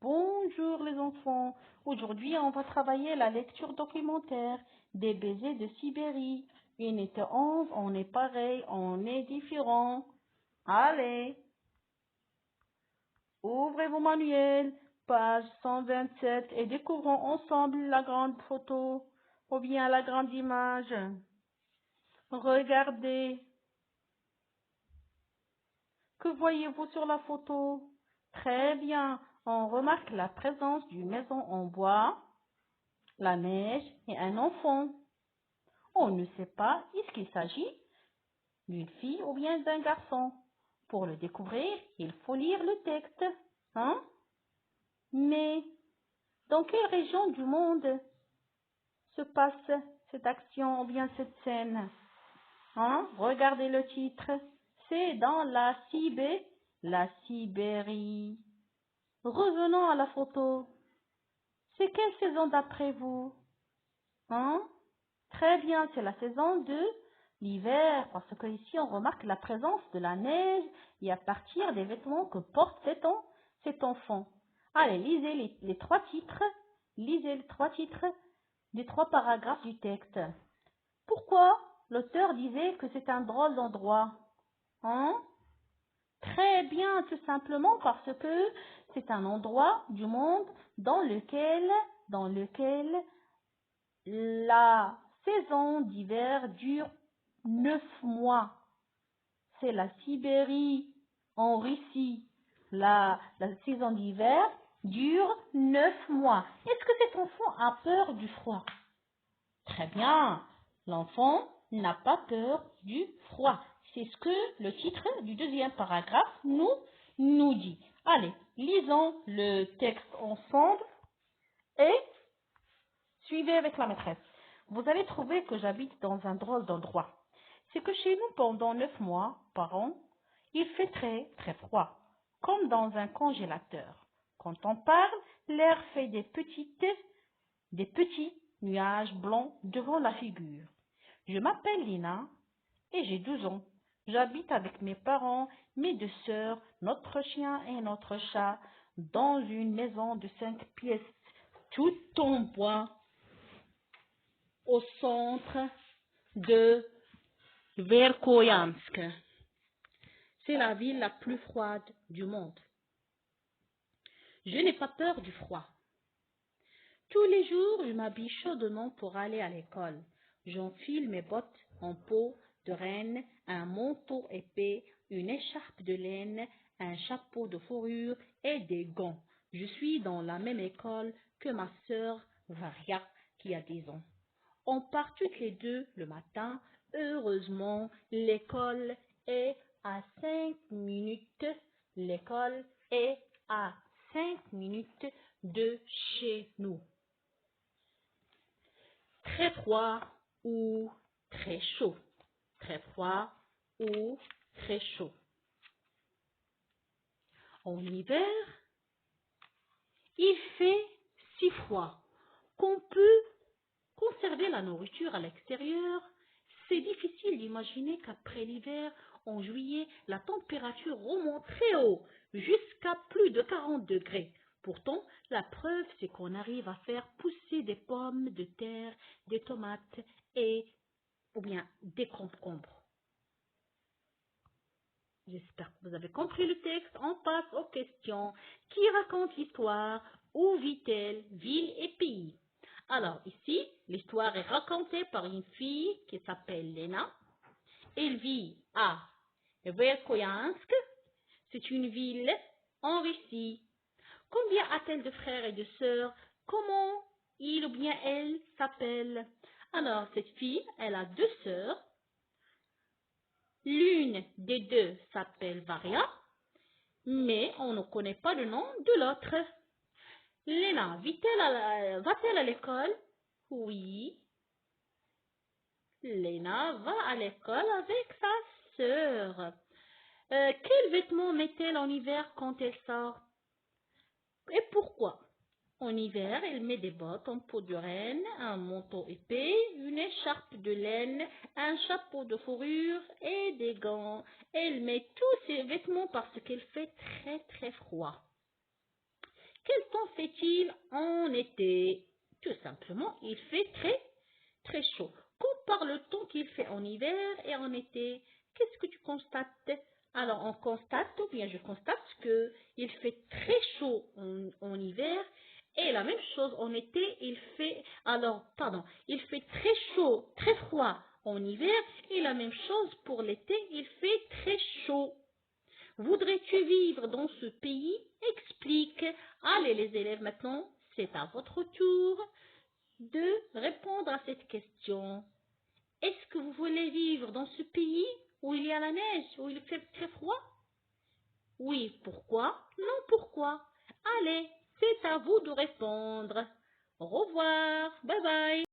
Bonjour les enfants. Aujourd'hui, on va travailler la lecture documentaire des baisers de Sibérie. Unité 11, on est pareil, on est différent. Allez, ouvrez vos manuels, page 127 et découvrons ensemble la grande photo ou bien la grande image. Regardez. Que voyez-vous sur la photo? Très bien. On remarque la présence d'une maison en bois, la neige et un enfant. On ne sait pas est-ce qu'il s'agit d'une fille ou bien d'un garçon. Pour le découvrir, il faut lire le texte. Hein? Mais dans quelle région du monde se passe cette action ou bien cette scène? Hein? Regardez le titre. C'est dans la Sibérie. Revenons à la photo. C'est quelle saison d'après vous? Hein? Très bien, c'est la saison de l'hiver, parce que ici on remarque la présence de la neige et à partir des vêtements que porte cet enfant. Allez, lisez les trois titres. Lisez les trois titres des trois paragraphes du texte. Pourquoi l'auteur disait que c'est un drôle d'endroit? Hein? Très bien, tout simplement parce que c'est un endroit du monde dans lequel la saison d'hiver dure 9 mois. C'est la Sibérie en Russie. La saison d'hiver dure 9 mois. Est-ce que cet enfant a peur du froid? Très bien. L'enfant n'a pas peur du froid. C'est ce que le titre du deuxième paragraphe nous dit. Allez, lisons le texte ensemble et suivez avec la maîtresse. Vous allez trouver que j'habite dans un drôle d'endroit. C'est que chez nous, pendant 9 mois par an, il fait très, très froid, comme dans un congélateur. Quand on parle, l'air fait des petits nuages blancs devant la figure. Je m'appelle Lina et j'ai 12 ans. J'habite avec mes parents, mes deux sœurs, notre chien et notre chat dans une maison de 5 pièces, tout en bois, au centre de Verkhoyansk. C'est la ville la plus froide du monde. Je n'ai pas peur du froid. Tous les jours, je m'habille chaudement pour aller à l'école. J'enfile mes bottes en peau de renne, un manteau épais, une écharpe de laine, un chapeau de fourrure et des gants. Je suis dans la même école que ma sœur Varia qui a 10 ans. On part toutes les deux le matin. Heureusement, l'école est à 5 minutes. L'école est à 5 minutes de chez nous. Très froid ou très chaud. Très froid ou très chaud. En hiver, il fait si froid qu'on peut conserver la nourriture à l'extérieur. C'est difficile d'imaginer qu'après l'hiver, en juillet, la température remonte très haut, jusqu'à plus de 40 degrés. Pourtant, la preuve, c'est qu'on arrive à faire pousser des pommes de terre, des tomates ou bien des concombres. J'espère que vous avez compris le texte. On passe aux questions. Qui raconte l'histoire? Où vit-elle? Ville et pays. Alors ici, l'histoire est racontée par une fille qui s'appelle Lena. Elle vit à Verkhoyansk. C'est une ville en Russie. Combien a-t-elle de frères et de sœurs? Comment il ou bien elle s'appelle? Alors cette fille, elle a 2 sœurs. L'une des 2 s'appelle Varia, mais on ne connaît pas le nom de l'autre. Lena, va-t-elle à l'école? Oui. Lena va à l'école avec sa sœur. Quels vêtements met-elle en hiver quand elle sort? Et pourquoi? En hiver, elle met des bottes en peau de renne, un manteau épais, une écharpe de laine, un chapeau de fourrure et des gants. Elle met tous ses vêtements parce qu'il fait très très froid. Quel temps qu'en fait-il en été? Tout simplement, il fait très chaud. Compare le temps qu'il fait en hiver et en été. Qu'est-ce que tu constates? Alors, on constate, ou bien je constate qu'il fait très chaud en hiver et la même chose en été, il fait très chaud, très froid en hiver et la même chose pour l'été, il fait très chaud. Voudrais-tu vivre dans ce pays? Explique. Allez les élèves, maintenant, c'est à votre tour de répondre à cette question. Est-ce que vous voulez vivre dans ce pays où il y a la neige, où il fait très froid? Oui, pourquoi? Non, pourquoi? Allez, c'est à vous de répondre. Au revoir, bye bye.